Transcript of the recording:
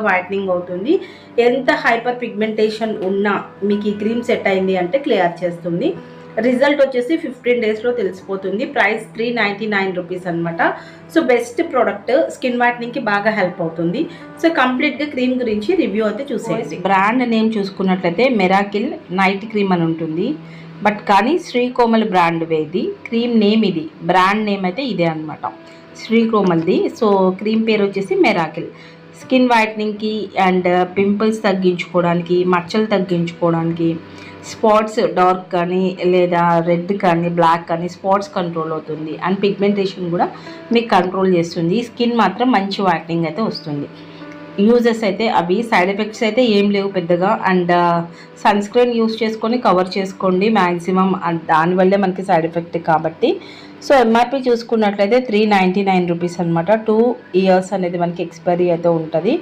Whitening అవుతుంది. ఎంత hyper pigmentation ఉన్నా మీకు ఈ క్రీమ్ సెట్ అయింది అంటే క్లియర్ చేస్తుంది. రిజల్ట్ వచ్చేసి 15 డేస్లో తెలిసిపోతుంది. ప్రైస్ 399 రూపీస్ అనమాట. సో బెస్ట్ ప్రోడక్ట్, స్కిన్ వైట్నింగ్కి బాగా హెల్ప్ అవుతుంది. సో కంప్లీట్గా క్రీమ్ గురించి రివ్యూ అయితే చూసేయండి. బ్రాండ్ నేమ్ చూసుకున్నట్లయితే మెరాకిల్ నైట్ క్రీమ్ అని ఉంటుంది. బట్ కానీ శ్రీకోమల్ బ్రాండ్ ఇది. క్రీమ్ నేమ్ ఇది, బ్రాండ్ నేమ్ అయితే ఇదే అనమాట, శ్రీకోమల్ది. సో క్రీమ్ పేరు వచ్చేసి మెరాకిల్. స్కిన్ వైట్నింగ్కి అండ్ పింపుల్స్ తగ్గించుకోవడానికి, మచ్చలు తగ్గించుకోవడానికి, స్పాట్స్ డార్క్ కానీ లేదా రెడ్ కానీ బ్లాక్ కానీ స్పాట్స్ కంట్రోల్ అవుతుంది. అండ్ పిగ్మెంటేషన్ కూడా మీకు కంట్రోల్ చేస్తుంది. స్కిన్ మాత్రం మంచి వైట్నింగ్ అయితే వస్తుంది. యూజెస్ అయితే అవి, సైడ్ ఎఫెక్ట్స్ అయితే ఏం లేవు పెద్దగా. అండ్ సన్ స్క్రీన్ యూస్ చేసుకొని కవర్ చేసుకోండి మ్యాక్సిమం, దానివల్లే మనకి సైడ్ ఎఫెక్ట్ కాబట్టి. సో ఎంఆర్పి చూసుకున్నట్లయితే 399 రూపీస్ అనమాట. 2 ఇయర్స్ అనేది మనకి ఎక్స్పైరీ అయితే ఉంటుంది.